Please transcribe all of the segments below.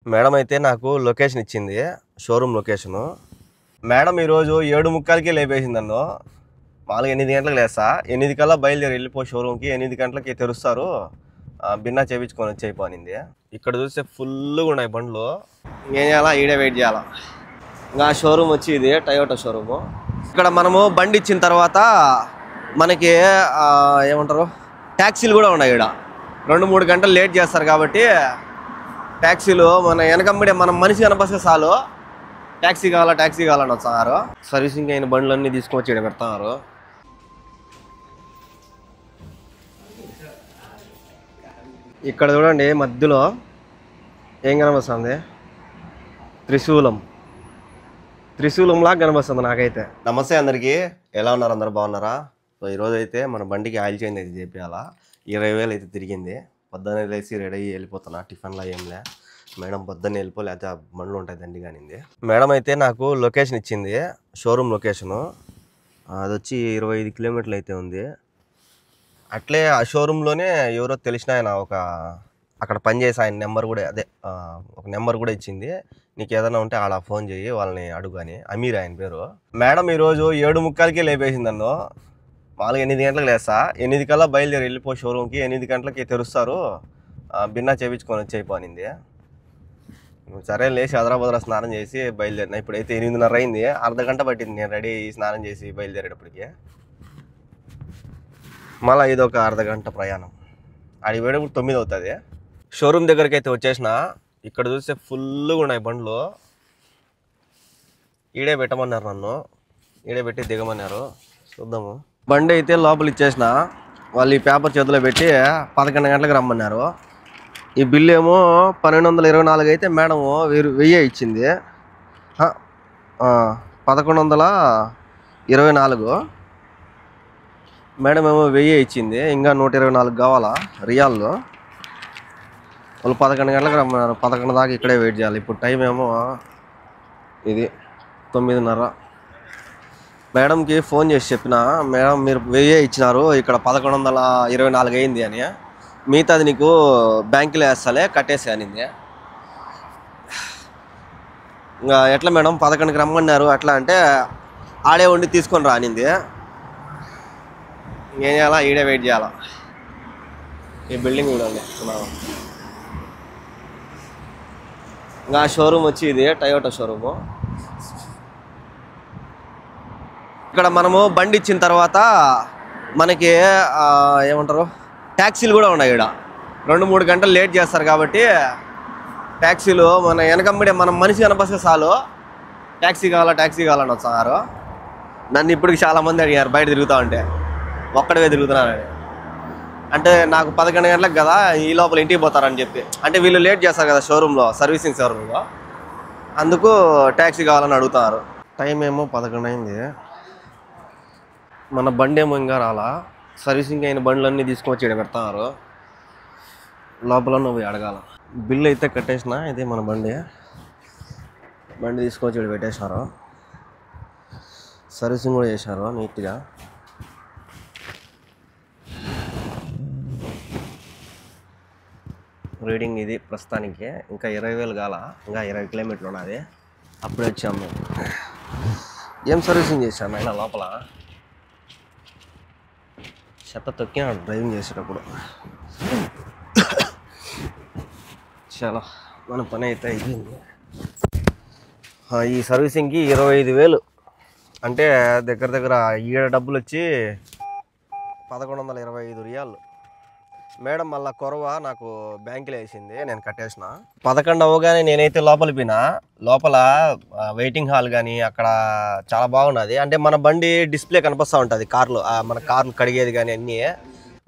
Madam అయితే నాకు location ఇచ్చింది, షోరూమ్ లొకేషను. మేడం ఈరోజు 7:45కే లేపేసింది నన్ను. మామూలుగా 8 గంటలకు లేస్తా, 8 కల్లా బయలుదేరి వెళ్ళిపో షోరూమ్కి, 8 గంటలకి తెరుస్తారు, బిన్నా చేయించుకొని వచ్చేయిపో అనింది. ఇక్కడ చూస్తే ఫుల్గా ఉన్నాయి బండ్లు. ఇంకేం చేయాలా, ఈడే వెయిట్ చేయాలా. ఇంకా షోరూమ్ వచ్చి ఇది టయోటా షోరూము. ఇక్కడ మనము బండి ఇచ్చిన తర్వాత మనకి ఏమంటారు, ట్యాక్సీలు కూడా ఉన్నాయి. ఇక్కడ 2-3 గంటలు లేట్ చేస్తారు కాబట్టి ట్యాక్సీలు మన వెనకమ్మడే మనం మనిషి కనపస్తే చాలు ట్యాక్సీ కావాలని వస్తున్నారు. సర్వీసింగ్ అయిన బండ్లన్నీ తీసుకొచ్చి ఇక్కడ పెడతారు. ఇక్కడ చూడండి మధ్యలో ఏం కనిపిస్తుంది, త్రిశూలంలా కనిపిస్తుంది నాకైతే. నమస్తే అందరికీ, ఎలా ఉన్నారు? అందరు బాగున్నారా? సో ఈరోజు అయితే మన బండికి ఆయిల్ చేంజ్ అయితే చేపించాలా. 20,000 అయితే తిరిగింది. పొద్దున్నే లేచి రెడీ అయ్యి వెళ్ళిపోతున్నా. టిఫిన్లో ఏంలే, మేడం పొద్దున్నే వెళ్ళిపో, లేకపోతే బండ్లు ఉంటాయి దండి కానింది. మేడం అయితే నాకు లొకేషన్ ఇచ్చింది, షోరూమ్ లొకేషను. అది వచ్చి 25 కిలోమీటర్లు అయితే ఉంది. అట్లే ఆ షోరూంలోనే ఎవరో తెలిసిన ఆయన అక్కడ పనిచేసి ఆయన నెంబర్ కూడా ఒక నెంబర్ కూడా ఇచ్చింది. నీకు ఏదైనా ఉంటే ఆడ ఫోన్ చేయి, వాళ్ళని అడుగు అని. అమీర్ ఆయన పేరు. మేడం ఈరోజు 7:45కే లేపేసింది నన్ను. మామూలుగా 8 గంటలకు లేస్తా, 8 కల్లా బయలుదేరి వెళ్ళిపో షోరూమ్కి, 8 గంటలకి తెరుస్తారు, బిన్నా చేయించుకొని వచ్చేయిపో అనింది. సరే లేచి హైదరాబాద్లో స్నానం చేసి బయలుదేరిన. ఇప్పుడైతే 8:30 అయింది. అర్ధగంట పట్టింది నేను రెడీ స్నానం చేసి బయలుదేరేటప్పటికి. మళ్ళీ ఇదొక అర్ధగంట ప్రయాణం. ఆడికి పోయేటప్పుడు 9 అవుతుంది. షోరూమ్ దగ్గరికి అయితే వచ్చేసిన. ఇక్కడ చూస్తే ఫుల్గా ఉన్నాయి బండ్లు. ఈడే పెట్టమన్నారు నన్ను, ఈడే పెట్టి దిగమన్నారు. చూద్దాము. బండి అయితే లోపల ఇచ్చేసిన. వాళ్ళు ఈ పేపర్ చేతిలో పెట్టి 11 గంటలకు రమ్మన్నారు. ఈ బిల్లు ఏమో 1224 అయితే మేడం 1000 ఇచ్చింది. 1124 మేడం ఏమో 1000 ఇచ్చింది. ఇంకా 124 కావాలా రియాల్లో. వాళ్ళు 11 గంటలకు రమ్మన్నారు. 11 దాకా ఇక్కడే వెయిట్ చేయాలి. ఇప్పుడు టైం ఏమో ఇది 9:30. మేడంకి ఫోన్ చేసి చెప్పిన, మేడం మీరు 1000 ఇచ్చినారు, ఇక్కడ 1124 అయింది అని. మిగతాది నీకు బ్యాంకులో వేస్తాలే, కట్టేసి అనింది. ఇంకా ఎట్లా మేడం 11కి రమ్మన్నారు అట్లా అంటే, ఆడే ఉండి తీసుకొని రా అనింది. ఇంకేం చేయాలా, ఈడే వెయిట్ చేయాలా. ఈ బిల్డింగ్ చూడండి. ఇంకా షోరూమ్ వచ్చి ఇది టయోటా షోరూము. ఇక్కడ మనము బండి ఇచ్చిన తర్వాత మనకి ఏమంటారు, ట్యాక్సీలు కూడా ఉన్నాయి. ఇక్కడ 2-3 గంటలు లేట్ చేస్తారు కాబట్టి ట్యాక్సీలు మన వెనకమ్మడే మనం మనిషి కనపస్తే చాలు ట్యాక్సీ కావాలని వస్తున్నారు. నన్ను ఇప్పటికి చాలామంది అడిగారు బయట తిరుగుతా ఉంటే, ఒక్కడే తిరుగుతున్నారని. అంటే నాకు 11 గంటలకు కదా, ఈ లోపల ఇంటికి పోతారని చెప్పి. అంటే వీళ్ళు లేట్ చేస్తారు కదా షోరూంలో, సర్వీసింగ్ షోరూంలో, అందుకు ట్యాక్సీ కావాలని అడుగుతారు. టైం ఏమో 11 అయింది. మన బండి ఏమో ఇంకా రాలా. సర్వీసింగ్ అయిన బండ్లన్నీ తీసుకొచ్చి ఇక్కడ పెడతారు. లోపల పోయి అడగాల. బిల్లు అయితే కట్టేసిన. ఇదే మన బండి తీసుకొచ్చి ఇక్కడ పెట్టేశారు. సర్వీసింగ్ కూడా చేశారు నీట్గా. రీడింగ్ ఇది ప్రస్తుతానికి. ఇంకా 20,000 కాల, ఇంకా 20 కిలోమీటర్లు ఉన్నది. అప్పుడే వచ్చాము. ఏం సర్వీసింగ్ చేశాను అయినా లోపల. చెత్త తొక్కినాడు డ్రైవింగ్ చేసేటప్పుడు. చాలా మన పని అయితే అయిపోయింది. ఈ సర్వీసింగ్కి 25,000 అంటే దగ్గర ఈడ డబ్బులు వచ్చి 1125 రియాలు. మేడం మళ్ళీ కొరవ నాకు బ్యాంకులో వేసింది, నేను కట్టేసిన. 11 అవ్వగానే నేనైతే లోపల పోయినా. లోపల వెయిటింగ్ హాల్ కానీ అక్కడ చాలా బాగున్నది. అంటే మన బండి డిస్ప్లే కనిపిస్తూ ఉంటుంది కార్లో, మన కార్లు కడిగేది కానీ అన్నీ.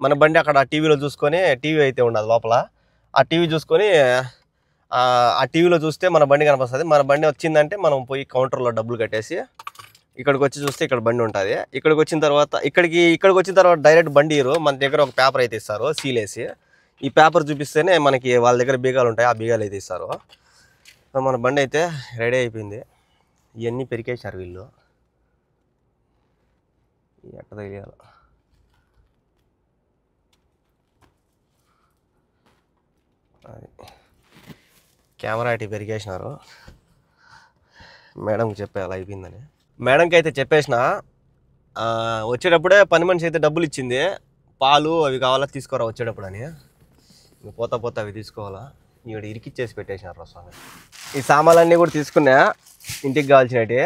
మన బండి అక్కడ టీవీలో చూసుకొని, టీవీ అయితే ఉండదు లోపల, ఆ టీవీ చూసుకొని ఆ టీవీలో చూస్తే మన బండి కనిపిస్తుంది. మన బండి వచ్చిందంటే మనం పోయి కౌంటర్లో డబ్బులు కట్టేసి ఇక్కడికి వచ్చి చూస్తే ఇక్కడ బండి ఉంటుంది. ఇక్కడికి వచ్చిన తర్వాత డైరెక్ట్ బండి ఇరు, మన దగ్గర ఒక పేపర్ అయితే ఇస్తారు సీల్ వేసి. ఈ పేపర్ చూపిస్తేనే మనకి వాళ్ళ దగ్గర బీగాలు ఉంటాయి, ఆ బీగాలు అయితే ఇస్తారు. మన బండి అయితే రెడీ అయిపోయింది. ఇవన్నీ పెరికేశారు వీళ్ళు, ఎట్ట తెలియాలి. అది కెమెరా ఇటు పెరిగేసినారు. మేడంకి చెప్పేయాలి అయిపోయిందని. మేడంకి అయితే చెప్పేసిన, వచ్చేటప్పుడే పని మనిషి అయితే డబ్బులు ఇచ్చింది, పాలు అవి కావాలా తీసుకోరా వచ్చేటప్పుడు అని. ఇంక పోతా పోతా అవి తీసుకోవాలా. ఇక్కడ ఇరికిచ్చేసి పెట్టేసినారు స్వామి. ఈ సామాన్లన్నీ కూడా తీసుకున్నా ఇంటికి కావాల్సినవి.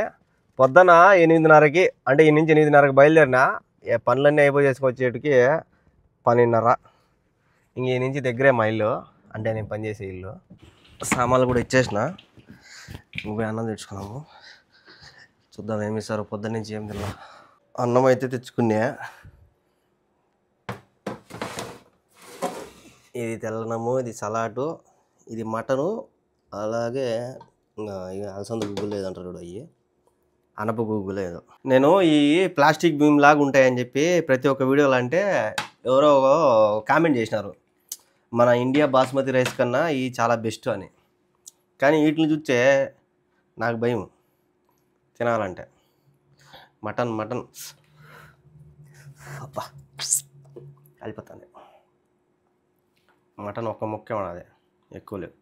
పొద్దున 8:30కి అంటే ఈ నుంచి 8:30కి బయలుదేరినా, పనులన్నీ అయిపోయి చేసుకొచ్చేటికి 12:30. ఇంక ఈ నుంచి దగ్గరే మా ఇల్లు, అంటే నేను పనిచేసే ఇల్లు. సామాన్లు కూడా ఇచ్చేసిన, ఇంక అన్నం తెచ్చుకున్నాము. చూద్దాం ఏమి ఇస్తారు. పొద్దున్న నుంచి ఏం తిన్నా. అన్నం అయితే తెచ్చుకున్నా. ఇది తెల్లనము, ఇది సలాటు, ఇది మటను, అలాగే అలసంద గుగ్గులు లేదంటారు చూడు, అవి అనప గుగ్గులు లేదు. నేను ఈ ప్లాస్టిక్ బీమ్ లాగా ఉంటాయని చెప్పి ప్రతి ఒక్క వీడియోలో అంటే ఎవరో కామెంట్ చేసినారు, మన ఇండియా బాస్మతి రైస్ కన్నా ఇవి చాలా బెస్ట్ అని. కానీ వీటిని చూస్తే నాకు భయం తినాలంటే. మటన్ అబ్బా కలిపోతాను. మటన్ ఒక్క ముక్కే ఉన్నది, ఎక్కువ లేవు.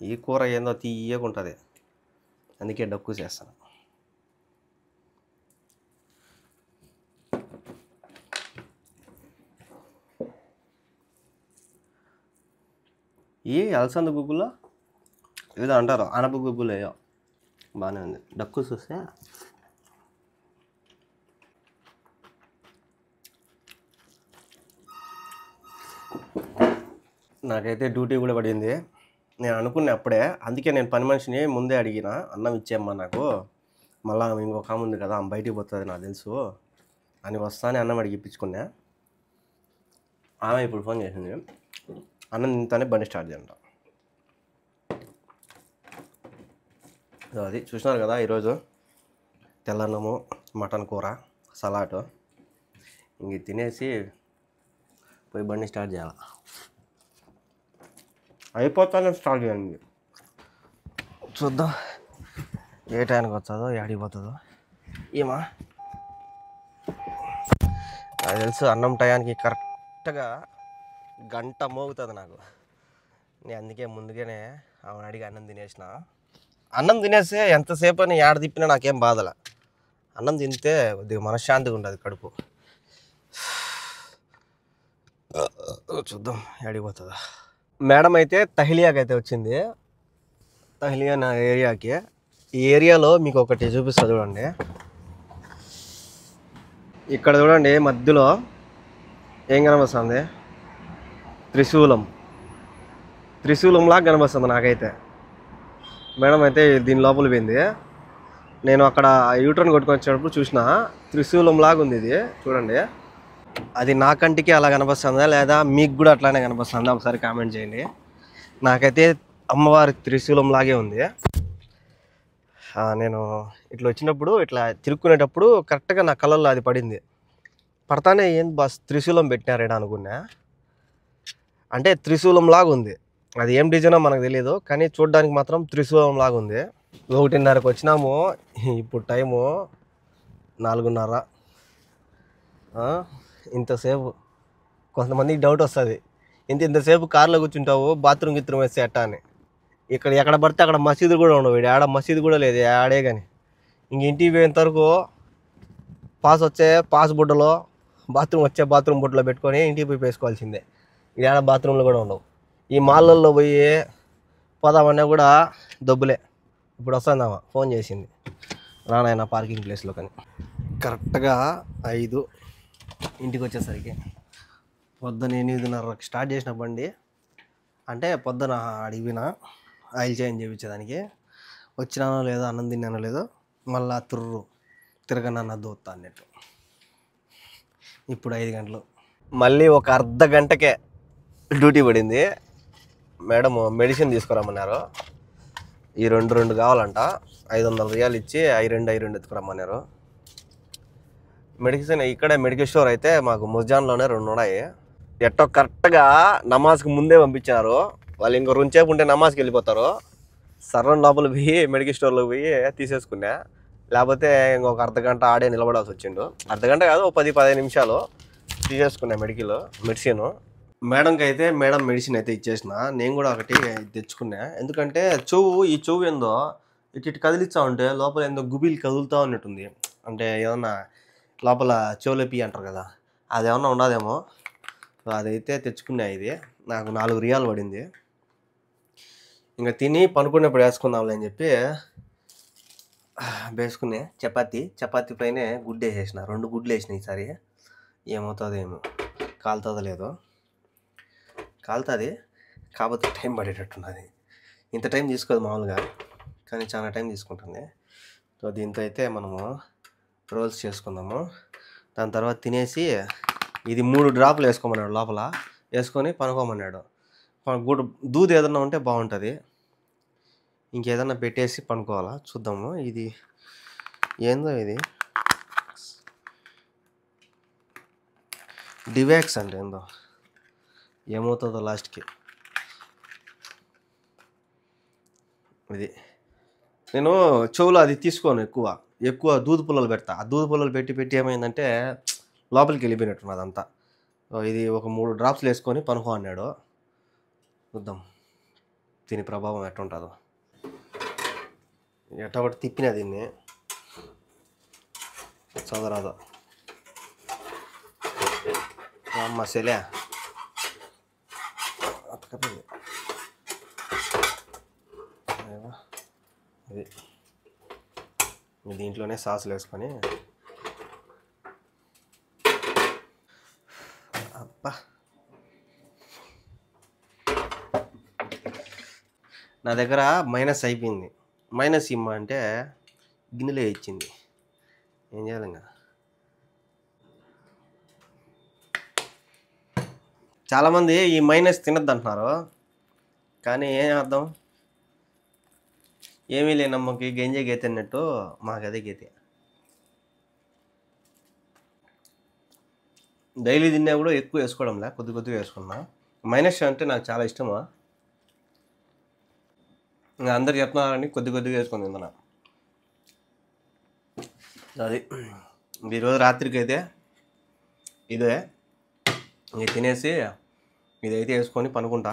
ఈ కూర ఏందో తీయగా ఉంటుంది, అందుకే డక్కు చేస్తాను. ఈ అలసంద గుగ్గులో ఏదో అంటారు, అనప గుగ్గులు ఏయో బాగానే ఉంది. డక్కు చూస్తే నాకైతే డ్యూటీ కూడా పడింది. నేను అనుకున్నా అప్పుడే, అందుకే నేను పని మనిషిని ముందే అడిగిన, అన్నం ఇచ్చేయమ్మా నాకు, మళ్ళీ ఇంకొక ఆమె ఉంది కదా, ఆమె బయటికి పోతుంది నాకు తెలుసు అని, వస్తానే అన్నం అడిగి ఇప్పించుకున్నా. ఆమె ఇప్పుడు ఫోన్ చేసింది, అన్నం తింటానే బండి స్టార్ట్ చేయంట. అది చూసినారు కదా, ఈరోజు తెల్లన్నము, మటన్ కూర, సలాటు. ఇంక తినేసి పోయి బండి స్టార్ట్ చేయాలి. అయిపోతానే స్టార్ట్ చేయండి. చూద్దాం ఏ టైంకి వస్తుందో, ఏడిపోతుందో ఏమా. నాకు తెలుసు అన్నం టయానికి కరెక్ట్గా గంట మోగుతుంది నాకు. నేను అందుకే ముందుగానే ఆమెను అడిగి అన్నం తినేసిన. అన్నం తినేస్తే ఎంతసేపు అని ఏడ తిప్పినా నాకేం బాధలే. అన్నం తింటే కొద్దిగా మనశ్శాంతిగా ఉంటుంది కడుపు. చూద్దాం ఏడిపోతుందా. మేడం అయితే తహిలియాకి అయితే వచ్చింది. తహిలియా నా ఏరియాకి. ఈ ఏరియాలో మీకు ఒకటి చూపిస్తా చూడండి. ఇక్కడ చూడండి మధ్యలో ఏం కనిపిస్తుంది, త్రిశూలంలాగా కనిపిస్తుంది నాకైతే. మేడం అయితే దీని లోపల పోయింది. నేను అక్కడ యూటర్న్ కొట్టుకొని వచ్చేటప్పుడు చూసిన త్రిశూలంలాగా ఉంది ఇది చూడండి. అది నా కంటికి అలా కనిపిస్తుందా లేదా మీకు కూడా అట్లానే కనిపిస్తుందా ఒకసారి కామెంట్ చేయండి. నాకైతే అమ్మవారి త్రిశూలంలాగే ఉంది. నేను ఇట్లా వచ్చినప్పుడు ఇట్లా తిరుక్కునేటప్పుడు కరెక్ట్గా నా కళ్ళల్లో అది పడింది. పడతానే ఏంది బస్ త్రిశూలం పెట్టినారేడా అనుకున్నా. అంటే త్రిశూలంలాగా ఉంది, అది ఏం డిజైనో మనకు తెలియదు, కానీ చూడడానికి మాత్రం త్రిశూలంలాగా ఉంది. 1:30కి వచ్చినాము, ఇప్పుడు టైము 4:30. ఇంతసేపు కొంతమందికి డౌట్ వస్తుంది, ఇంతసేపు కార్లో కూర్చుంటావు బాత్రూమ్ వేస్తే ఎట్టా అని. ఇక్కడ ఎక్కడ పడితే అక్కడ మసీదు కూడా ఉండవు, ఆడ మసీదు కూడా లేదు ఆడే. కానీ ఇంక ఇంటికి పోయేంత వరకు పాస్ బుడ్డలో బాత్రూమ్ బుడ్డలో పెట్టుకొని ఇంటికి పోయి వేసుకోవాల్సిందే. ఆడ బాత్రూంలో కూడా ఉండవు. ఈ మాళ్ళల్లో పోయి పోదామన్నా కూడా దొబ్బులే. ఇప్పుడు వస్తుందామా ఫోన్ చేసింది, రానాయన పార్కింగ్ ప్లేస్లో. కానీ కరెక్ట్గా 5 ఇంటికి వచ్చేసరికి పొద్దున 8:30కి స్టార్ట్ చేసిన బండి. అంటే పొద్దున అడిగిన ఆయిల్ చేంజ్ చేయించేదానికి. వచ్చినానో లేదో, అన్నం తిన్నానో లేదో, మళ్ళా తిరగనన్న దోత్తా అన్నట్టు. ఇప్పుడు 5 గంటలు, మళ్ళీ ఒక అర్ధ గంటకే డ్యూటీ పడింది. మేడం మెడిసిన్ తీసుకురమ్మన్నారు. ఈ 2 కావాలంట, 500 రియాలు ఇచ్చి అవి 2 ఎత్తుకురమ్మన్నారు. మెడిసిన్ ఇక్కడే మెడికల్ స్టోర్ అయితే మాకు ముజాన్లోనే 2 ఉన్నాయి. ఎట్టో కరెక్ట్గా నమాజ్కి ముందే పంపించారు వాళ్ళు. ఇంకో 2 సేపు ఉంటే నమాజ్కి వెళ్ళిపోతారు. సర్రం లోపల పోయి మెడికల్ స్టోర్లోకి పోయి తీసేసుకున్నా. లేకపోతే ఇంకొక అర్ధ గంట ఆడే నిలబడాల్సి వచ్చిండు. అర్ధ గంట కాదు, 10-15 నిమిషాలు తీసేసుకున్నా మెడిసిన్. మేడంకి అయితే మేడం మెడిసిన్ అయితే ఇచ్చేసిన. నేను కూడా ఒకటి తెచ్చుకున్నా. ఎందుకంటే ఈ చెవు ఏందో ఇటు కదిలిస్తా ఉంటే లోపల ఏందో గుబిలు కదులుతా ఉన్నట్టుంది. అంటే ఏమన్నా లోపల చెవులొప్పి అంటారు కదా, అదేమన్నా ఉన్నదేమో. అదైతే తెచ్చుకున్నా. ఇది నాకు 4 రియాలు పడింది. ఇంకా తిని పనుకునేప్పుడు వేసుకుందాంలే అని చెప్పి వేసుకునే చపాతీ పైన గుడ్డు వేసేసిన. 2 గుడ్లు వేసిన ఈసారి. ఏమవుతుందో ఏమో, కాలుతుందో లేదో. కాలుతుంది, కాకపోతే టైం పడేటట్టున్నది. ఇంత టైం తీసుకోదు మామూలుగా, కానీ చాలా టైం తీసుకుంటుంది. సో దీంతో అయితే మనము రోల్స్ చేసుకుందాము. దాని తర్వాత తినేసి ఇది 3 డ్రాపులు వేసుకోమన్నాడు, లోపల వేసుకొని పనుకోమన్నాడు. దూది ఏదన్నా ఉంటే బాగుంటుంది. ఇంకేదన్నా పెట్టేసి పనుకోవాలా, చూద్దాము. ఇది ఏందో, ఇది డివాక్స్ అంటే ఏందో, ఏమవుతుందో లాస్ట్కి. ఇది నేను చెవులో అది తీసుకోను, ఎక్కువ దూది పుల్లలు పెడతా. ఆ దూది పుల్లలు పెట్టి ఏమైందంటే లోపలికి వెళ్ళిపోయినట్టున్నది అదంతా. ఇది ఒక 3 డ్రాప్స్లు వేసుకొని పనుకో అన్నాడు. చూద్దాం దీని ప్రభావం ఎట్టుంటుందో. ఎట్ట ఒకటి తిప్పినా దీన్ని చదరాదు. అమ్మ సెలే అది దీంట్లోనే సాసులు వేసుకొని అబ్బా. నా దగ్గర మైనస్ అయిపోయింది. మైనస్ ఇమ్మ అంటే గిన్నెలో ఇచ్చింది. ఏం చేయాలి ఇంకా. చాలామంది ఈ మైనస్ తినద్దు అంటున్నారు, కానీ ఏం అర్థం, ఏమీ లేనమ్మకి గంజే గీత అన్నట్టు మాకు అదే గీత. డైలీ తిన్నా కూడా ఎక్కువ వేసుకోవడంలే, కొద్దిగా వేసుకున్నా. మైనస్ అంటే నాకు చాలా ఇష్టమా. ఇంకా అందరు చెప్తున్నారని కొద్దిగా వేసుకొని తింటున్నా. అది ఈరోజు రాత్రికి అయితే ఇదే ఇంక తినేసి ఇదైతే వేసుకొని పనుకుంటా.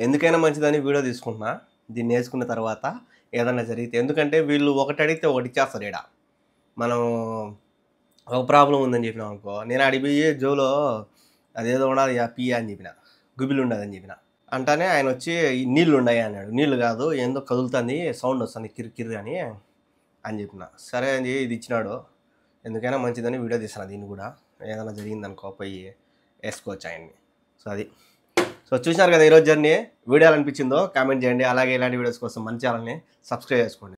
ఎందుకైనా మంచిదని వీడియో తీసుకుంటున్నా దీన్ని వేసుకున్న తర్వాత ఏదన్నా జరిగితే. ఎందుకంటే వీళ్ళు ఒకటి అడిగితే ఒకటి ఇచ్చేస్తారు. ఇక్కడ మనం ఒక ప్రాబ్లం ఉందని చెప్పినాం అనుకో, నేను అడిగిపోయి జోలో అదేదో ఉండదు పీ అని చెప్పిన, గుబిలు ఉండదని చెప్పిన. అంటానే ఆయన వచ్చి నీళ్ళు ఉన్నాయి అన్నాడు. నీళ్ళు కాదు, ఏందో కదులుతుంది, సౌండ్ వస్తుంది కిరికిరి అని చెప్పిన. సరే అని ఇది ఇచ్చినాడు. ఎందుకైనా మంచిదని వీడియో తీసిన. దీన్ని కూడా ఏదైనా జరిగిందనుకో పోయి వేసుకోవచ్చు ఆయన్ని. సో చూసినారు కదా ఈరోజు జర్నీ. వీడియో అనిపించిందో కామెంట్ చేయండి. అలాగే ఇలాంటి వీడియోస్ కోసం మన ఛానల్ని సబ్స్క్రైబ్ చేసుకోండి.